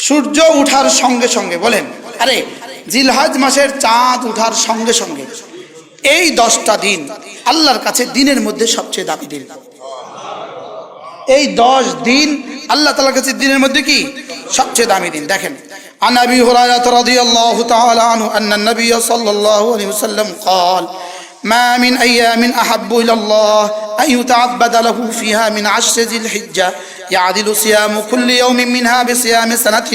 সূর্য উঠার সঙ্গে সঙ্গে, বলেন আরে জিলহজ মাসের চাঁদ উঠার সঙ্গে সঙ্গে এই 10টা দিন আল্লাহর কাছে দিনের মধ্যে সবচেয়ে দামি দিন। এই 10 দিন আল্লাহ তাআলার কাছে দিনের মধ্যে কি সবচেয়ে দামি দিন। দেখেন, عن أبي هريرة رضي الله تعالى عنه أن النبي صلى الله عليه وسلم قال ما من أيام أحب إلى الله أن يتعبد له فيها من 10 ذي الحجة يعدل صيام كل يوم منها بصيام سنة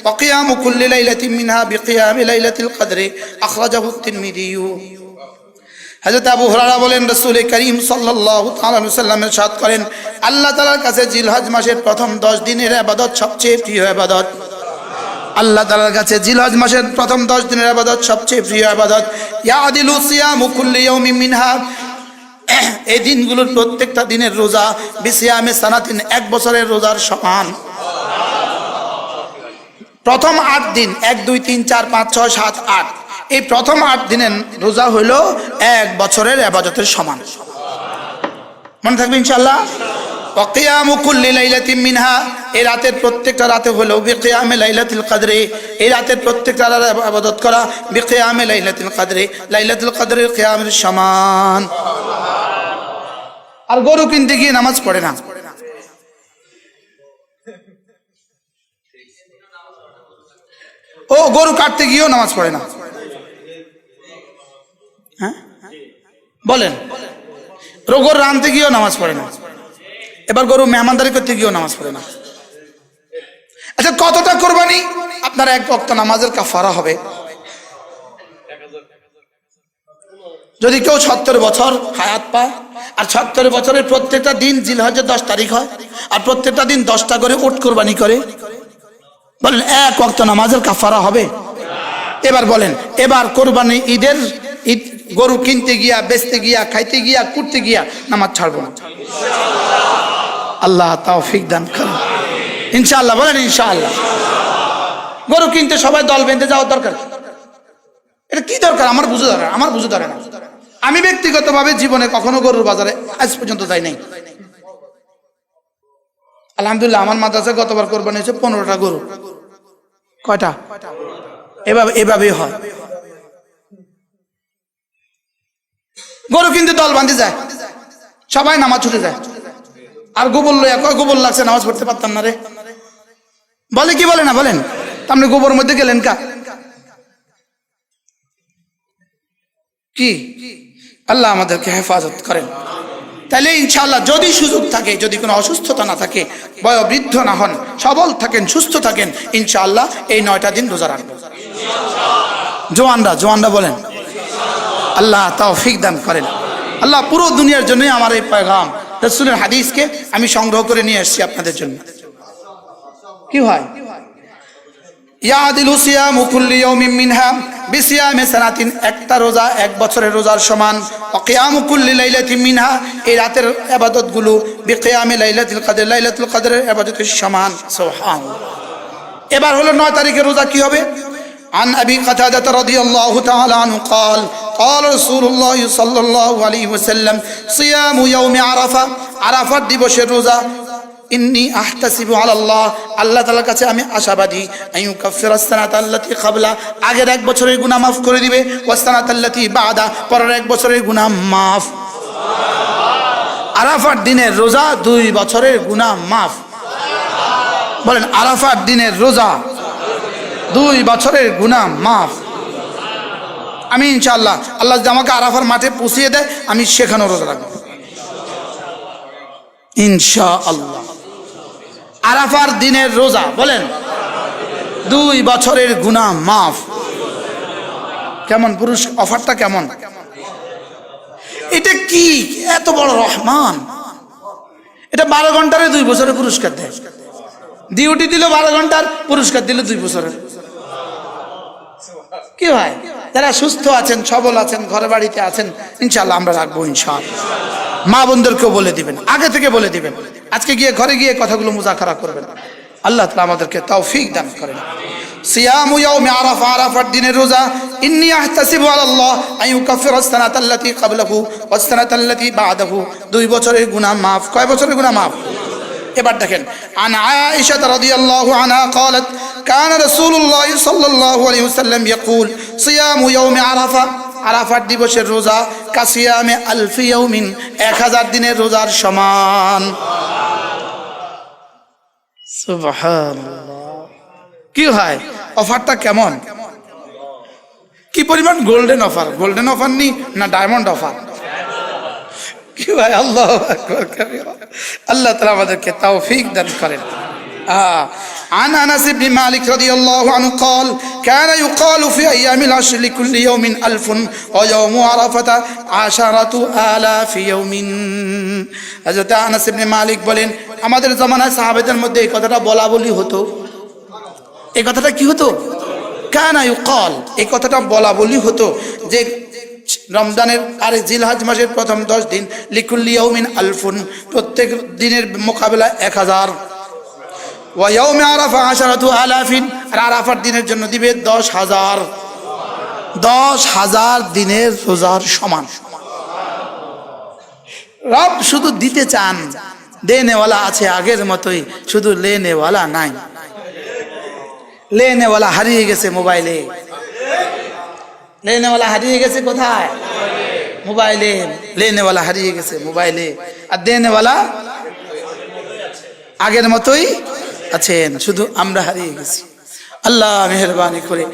وقيام كل ليلة منها بقيام ليلة القدر أخرجه الترمذي। হযরত আবু হুরায়রা বলেন, রাসূল করিম সাল্লাল্লাহু তাআলা আলাইহি ওয়াসাল্লাম ইরশাদ করেন, আল্লাহ তাআলার কাছে জিলহজ মাসের প্রথম 10 দিনের ইবাদত সবচেয়ে প্রিয় ইবাদত। আল্লাহ তাআলার কাছে জিলহজ মাসের প্রথম 10 দিনের ইবাদত সবচেয়ে প্রিয় ইবাদত। ইয়াদিলু সিয়ামু কুল্লি ইয়াউমিন মিনহা, এই দিনগুলোর প্রত্যেকটা দিনের রোজা বিসিয়ামে সানাতিন, 1 বছরের রোজার সমান। প্রথম 8 দিন 1 2 3 4 5 6 7 8, এই প্রথম 8 দিনের রোজা হলো 1 বছরের ইবাদতের সমান। মনে থাকবে ইনশাআল্লাহ। ওয়াকিয়ামু কুল্লি লাইলাতিন মিনহা, এই রাতের প্রত্যেকটা রাতে হলো বিকিয়ামে লাইলাতুল কদরে, এই রাতের প্রত্যেকটা রাতে ইবাদত করা বিকিয়ামে লাইলাতুল কদরে, লাইলাতুল কদরের কিয়ামের সমান। আর গরু কিনতে গিয়ে নামাজ পড়ে না, ও গরু কাটতে গিয়েও নামাজ পড়ে না। হ্যাঁ বলেন, গরু রানতে গিয়েও নামাজ পড়ে না, এবার গরু মেহমানদারি করতে গিয়েও নামাজ পড়ে না। আচ্ছা, কতটা কোরবানি আপনার 1 ওয়াক্ত নামাজের কাফারা হবে? যদি কেউ 70 বছর হায়াত পায় আর 70 বছরের প্রত্যেকটা দিন জিলহজের 10 তারিখ হয় আর প্রত্যেকটা দিন 10টা করে উট কোরবানি করে, বলেন 1 ওয়াক্ত নামাজের কাফারা হবে? এবার বলেন, এবার কোরবানি ঈদের গরু কিনতে গিয়া, বেচতে গিয়া, খাইতে গিয়া, কুটতে গিয়া নামাজ ছাড়বো না। আল্লাহ তৌফিক দান করেন ইনশাআল্লাহ, বলেন ইনশাআল্লাহ। গরু কিনতে সবাই দল বেঁধে যাওয়ার দরকার, এটা কি দরকার? আমার বুঝে ধরে না। আমি ব্যক্তিগতভাবে জীবনে কখনো গরুর বাজারে আজ পর্যন্ত যাই নাই। আলহামদুলিল্লাহ, আমার মাদ্রাসায় গতবার কোরবানি হয়েছে 15টা গরু। কয়টা? এভাবেই হয়। গরু কিনতে দল বাঁধে যায়, সবাই নামাজ ছুটে যায়, আর গোবর লইয়া কয় গোবর লাগছে, নামাজ পড়তে পারতাম না রে, বলে কি বলে না? বলেন, আপনি গোবর মধ্যে গেলেন কা কি? আল্লাহ আমাদেরকে হেফাজত করেন। তাহলে ইনশাআল্লাহ যদি সুযোগ থাকে, যদি কোনো অসুস্থতা না থাকে, বয়োবৃদ্ধ না হন, সবল থাকেন, সুস্থ থাকেন, ইনশাআল্লাহ এই 9টা দিন রোজা রাখবো। জওয়ানরা বলেন, আল্লাহ তৌফিক দান করেন। আল্লাহ পুরো দুনিয়ার জন্য আমার এই পয়গাম রাসূলের হাদিসকে আমি সংগ্রহ করে নিয়ে এসেছি আপনাদের জন্য। কি হয়? ইয়াদিলু সিয়ামু কুল্লি ইয়াউমিন মিনহা বিসিয়ামি সানাতিন, একটা রোজা 1 বছরের রোজার সমান। ওয়া কিয়ামু কুল্লি লাইলাতিন মিনহা, এই রাতের ইবাদতগুলো বিকিয়ামি লাইলাতুল কদর, লাইলাতুল কদরের ইবাদতের সমান। সুবহানাল্লাহ। এবার হলো 9 তারিখের রোজা কি হবে? عن أبي قتادة رضي الله تعالى عنه قال قال رسول الله صلى الله عليه وسلم صيام يوم عرفة, আরাফাত দিবসের রোজা। ইন্নী আহতাসিবু আলাল্লাহ, আল্লাহ তাআলার কাছে আমি আশাবাদী, আইয়ুকাফিরাস সানাতাল্লাতী ক্বাবলা, আগের 1 বছরের গুনাহ মাফ করে দিবে, ওয়াস সানাতাল্লাতী বাদা, পরের 1 বছরের গুনাহ মাফ। আরাফার দিনের রোজা 2 বছরের গুনাহ মাফ। বলেন, আরাফার দিনের রোজা 2 বছরের গুনাহ মাফ। আমি ইনশাআল্লাহ, আল্লাহ যদি আমাকে আরাফার মাঠে পৌঁছিয়ে দেয়, আমি সেখানেও রোজা রাখবো ইনশাআল্লাহ। আরাফার দিনের রোজা, বলেন 2 বছরের গুনাহ মাফ। কেমন পুরস্কার, অফারটা কেমন? এটা কি এত বড় রহমান! এটা 12 ঘন্টারে 2 বছরের পুরস্কার দেয়। ডিউটি দিল 12 ঘন্টার, পুরস্কার দিল 2 বছরের। কি হয়? যারা সুস্থ আছেন, সবল আছেন, ঘরে বাড়িতে আছেন, ইনশাআল্লাহ আমরা রাখবো ইনশাআল্লাহ। মা বোনদেরকেও বলে দিবেন, আগে থেকে বলে দিবেন, আজকে গিয়ে ঘরে গিয়ে কথাগুলো মুযাকারা করবেন। আল্লাহ তাআলা আমাদেরকে তৌফিক দান করেন। সিয়ামু ইয়াউমি আরাফা, আরাফার দিনের রোজা। ইন্নী আহতাসিবু আলাল্লাহ আইয়ুকাফিরাস সানাতাল্লাতী ক্বাবলাহু ওয়াস সানাতাল্লাতী বা'দাহু, 2 বছরের গুনাহ মাফ। কয় বছরের গুনাহ মাফ? এবার দেখেন, আন আয়েশা রাদিয়াল্লাহু আনহা قالت كان رسول الله صلى الله عليه وسلم يقول صيام يوم عرفه আরাফাত দিবসের রোজা কাসিয়ামে আলফি ইয়াউমিন 1000 দিনের রোজার সমান। সুবহানাল্লাহ। কি হয় অফারটা কেমন, কি পরিমাণ গোল্ডেন অফার, গোল্ডেন অফার নি না ডায়মন্ড অফার? কি ভাই, আল্লাহু আকবার কাবীরা। আল্লাহ তাআলা আমাদেরকে তৌফিক দান করেন। عن أنس بن مالك رضي الله عنه قال كان يقال في أيام العشر لكل يوم 1000 ويوم عرفة 10,000 يوم। হযরত আনাস ইবনে মালিক বলেন, আমাদের জামানায় সাহাবাদের মধ্যে এই কথাটা বলা বলি হতো। এই কথাটা কি হতো? কানা ইউকাল, এই কথাটা বলা বলি হতো যে রমজানের আর জিলহজ মাসের প্রথম 10 দিন লিকুল্লি ইয়াউমিন আলফুন, প্রত্যেক দিনের মোকাবেলা 1000, ওয়া ইয়াউমে আরাফা 10,000, আর আরাফার দিনের জন্য দিবে 10,000, 10,000 দিনের রোজার সমান। রব শুধু দিতে চান, দেনেওয়ালা আছে আগের মতোই, শুধু লেনেওয়ালা নাই। লেনেওয়ালা হারিয়ে গেছে মোবাইলে, লেনেওয়ালা হারিয়ে গেছে কোথায়? মোবাইলে। লেনেওয়ালা হারিয়ে গেছে মোবাইলে, আর দেনেওয়ালা আগের মতোই আছেন, শুধু আমরা হারিয়ে গেছি। আল্লাহ মেহেরবানি করে